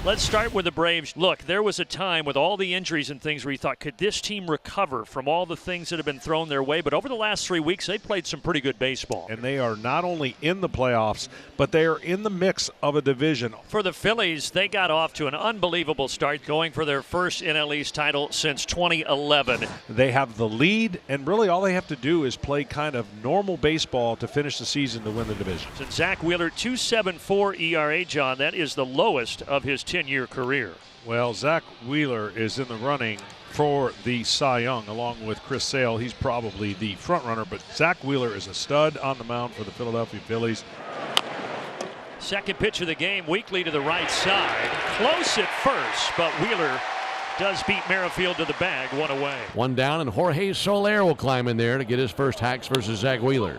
Let's start with the Braves. Look, there was a time with all the injuries and things where you thought, could this team recover from all the things that have been thrown their way? But over the last 3 weeks, they played some pretty good baseball. And they are not only in the playoffs, but they are in the mix of a division. For the Phillies, they got off to an unbelievable start, going for their first NL East title since 2011. They have the lead, and really all they have to do is play kind of normal baseball to finish the season to win the division. And Zach Wheeler, 2.74 ERA, John. That is the lowest of his 10-year career. Well, Zach Wheeler is in the running for the Cy Young along with Chris Sale. He's probably the front runner, but Zach Wheeler is a stud on the mound for the Philadelphia Phillies. Second pitch of the game, weakly to the right side. Close at first, but Wheeler does beat Merrifield to the bag, one away. One down, and Jorge Soler will climb in there to get his first hacks versus Zach Wheeler.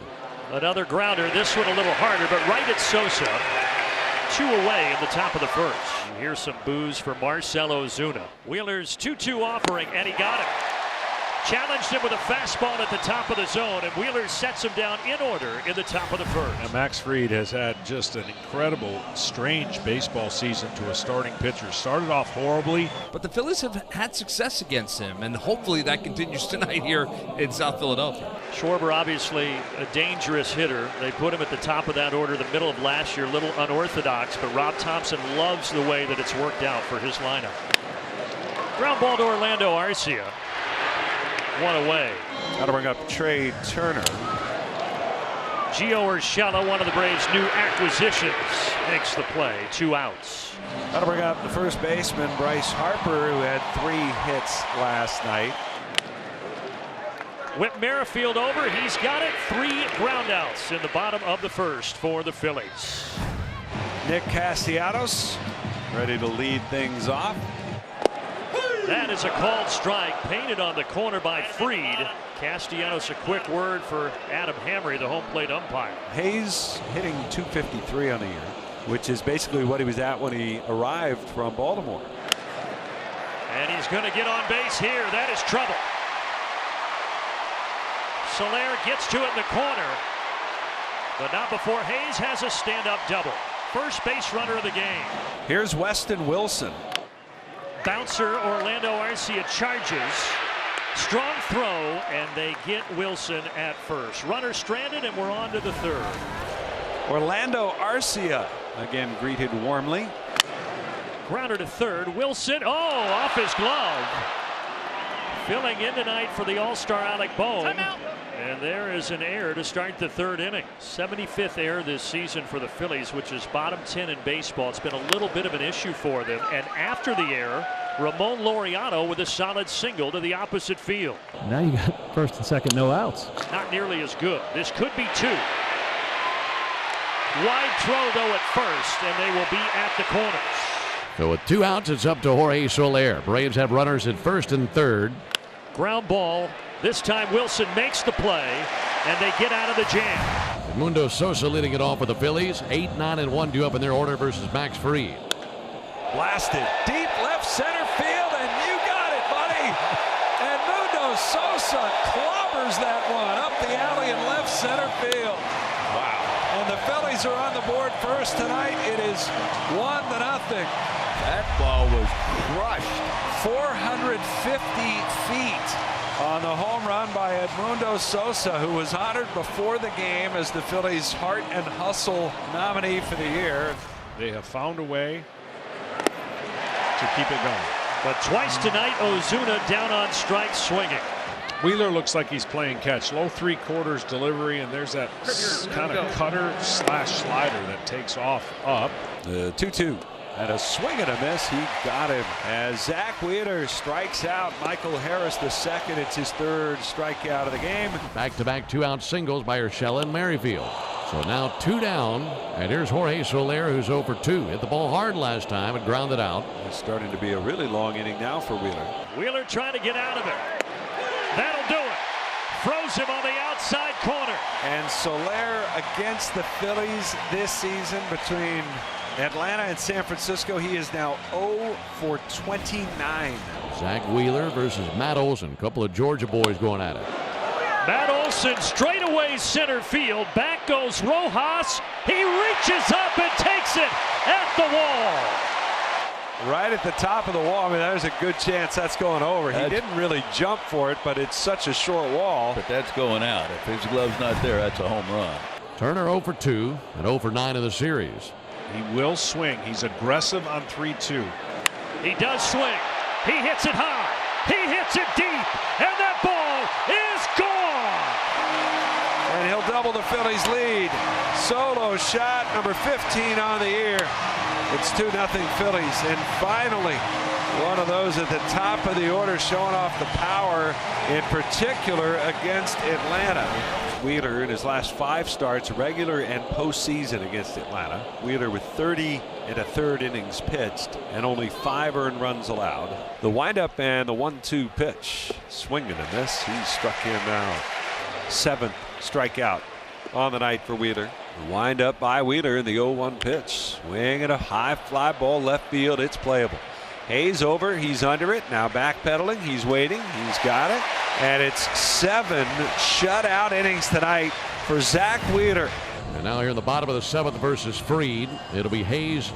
Another grounder, this one a little harder, but right at Sosa. 2 away in the top of the first. You hear some boos for Marcell Ozuna. Wheeler's 2-2 offering, and he got it. Challenged him with a fastball at the top of the zone, and Wheeler sets him down in order in the top of the first. Now, Max Fried has had just an incredible, strange baseball season to a starting pitcher. Started off horribly. But the Phillies have had success against him, and hopefully that continues tonight here in South Philadelphia. Schwarber, obviously a dangerous hitter. They put him at the top of that order the middle of last year, a little unorthodox, but Rob Thompson loves the way that it's worked out for his lineup. Ground ball to Orlando Arcia. 1 away. Got to bring up Trey Turner. Gio Urshela, one of the Braves' new acquisitions, makes the play. 2 outs. Got to bring up the first baseman, Bryce Harper, who had 3 hits last night. Whip Merrifield over. He's got it. 3 groundouts in the bottom of the first for the Phillies. Nick Castellanos ready to lead things off. That is a called strike, painted on the corner by Fried. Castellanos, a quick word for Adam Hamry, the home plate umpire. Hayes hitting .253 on the year, which is basically what he was at when he arrived from Baltimore. And he's going to get on base here. That is trouble. Soler gets to it in the corner, but not before Hayes has a stand-up double. First base runner of the game. Here's Weston Wilson. Bouncer Orlando Arcia charges. Strong throw, and they get Wilson at first. Runner stranded, and we're on to the third. Orlando Arcia again greeted warmly. Grounder to third. Wilson, off his glove. Filling in tonight for the All-Star Alec Bohm. Timeout. And there is an error to start the third inning. 75th error this season for the Phillies, which is bottom 10 in baseball. It's been a little bit of an issue for them. And after the error, Ramon Laureano with a solid single to the opposite field. Now you got first and second, no outs. Not nearly as good. This could be 2. Wide throw, though, at first, and they will be at the corners. So with 2 outs, it's up to Jorge Soler. Braves have runners at first and third. Ground ball. This time Wilson makes the play, and they get out of the jam. Edmundo Sosa leading it off for the Phillies. 8, 9, and 1 due up in their order versus Max Fried. Blasted deep left center field, and you got it, buddy. Edmundo Sosa clobbers that one up the alley in left center field. Wow. And the Phillies are on the board first tonight. It is 1-0. That ball was crushed 450 feet on the home run by Edmundo Sosa, who was honored before the game as the Phillies' Heart and Hustle nominee for the year. They have found a way to keep it going. But twice tonight, Ozuna down on strikes swinging. Wheeler looks like he's playing catch. Low 3/4 delivery, and there's that kind of cutter / slider that takes off up. The 2-2. And a swing and a miss. He got him as Zach Wheeler strikes out Michael Harris the second. It's his 3rd strikeout of the game. Back-to-back 2-out singles by Urshela and Merrifield. So now 2 down, and here's Jorge Soler, who's 0 for 2. Hit the ball hard last time and grounded out. It's starting to be a really long inning now for Wheeler. Wheeler trying to get out of it. That'll do it. Froze him on the outside corner. And Soler against the Phillies this season between Atlanta and San Francisco. He is now 0 for 29. Zach Wheeler versus Matt Olson. A couple of Georgia boys going at it. Matt Olson straightaway center field. Back goes Rojas. He reaches up and takes it at the wall. right at the top of the wall. I mean, there's a good chance that's going over. He didn't really jump for it, but it's such a short wall. But that's going out. If his glove's not there, that's a home run. Turner 0 for 2 and 0 for 9 in the series. He will swing. He's aggressive on 3-2. He does swing. He hits it high. He hits it deep. And that ball is gone. And he'll double the Phillies lead. Solo shot, number 15 on the year. It's 2-0 Phillies. And finally, one of those at the top of the order showing off the power, in particular against Atlanta. Wheeler in his last 5 starts, regular and postseason, against Atlanta. Wheeler with 30 1/3 innings pitched and only 5 earned runs allowed. The windup and the 1-2 pitch. Swinging and miss. He struck him out. 7th strikeout on the night for Wheeler. The windup by Wheeler in the 0-1 pitch. Swing and a high fly ball left field. It's playable. Hayes over. He's under it. Now backpedaling. He's waiting. He's got it. And it's 7 shutout innings tonight for Zack Wheeler. And now here in the bottom of the 7th versus Fried, it'll be Hayes.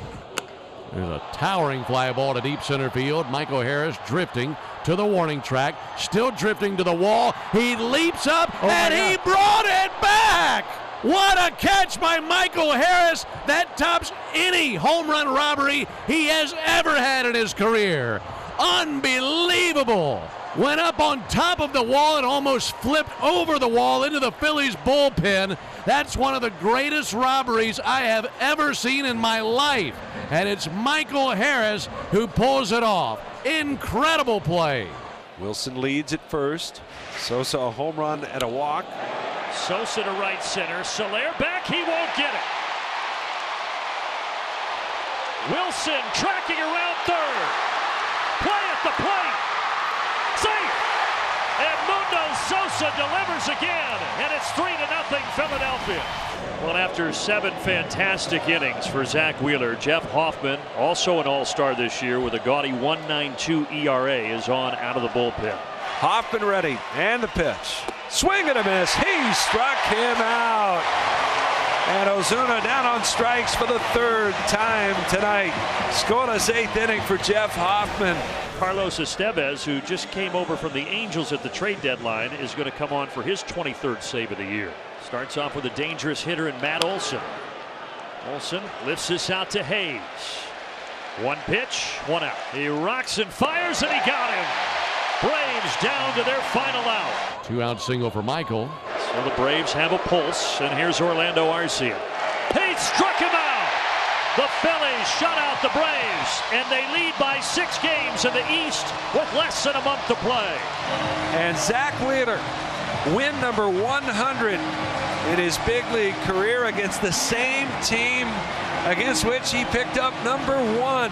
There's a towering fly ball to deep center field. Michael Harris drifting to the warning track, still drifting to the wall. He leaps up and he brought it back. What a catch by Michael Harris. That tops any home run robbery he has ever had in his career. Unbelievable. Went up on top of the wall and almost flipped over the wall into the Phillies bullpen. That's one of the greatest robberies I have ever seen in my life. And it's Michael Harris who pulls it off. Incredible play. Wilson leads at first. Sosa a home run and a walk. Sosa to right center. Soler back. He won't get it. Wilson tracking around third. Play at the plate. Safe. And Mundo Sosa delivers again. And it's 3-0 Philadelphia. Well, after 7 fantastic innings for Zack Wheeler, Jeff Hoffman, also an all-star this year with a gaudy 1.92 ERA, is on out of the bullpen. Hoffman ready, and the pitch. Swing and a miss. He struck him out. And Ozuna down on strikes for the 3rd time tonight. Scoreless 8th inning for Jeff Hoffman. Carlos Estevez, who just came over from the Angels at the trade deadline, is going to come on for his 23rd save of the year. Starts off with a dangerous hitter in Matt Olson. Olson lifts this out to Hayes. 1 pitch, 1 out. He rocks and fires, and he got him. Braves down to their final out. 2-out single for Michael. So the Braves have a pulse, and here's Orlando Arcia. He struck him out. The Phillies shut out the Braves, and they lead by 6 games in the East with less than a month to play. And Zack Wheeler, win number 100 in his big league career against the same team against which he picked up number 1.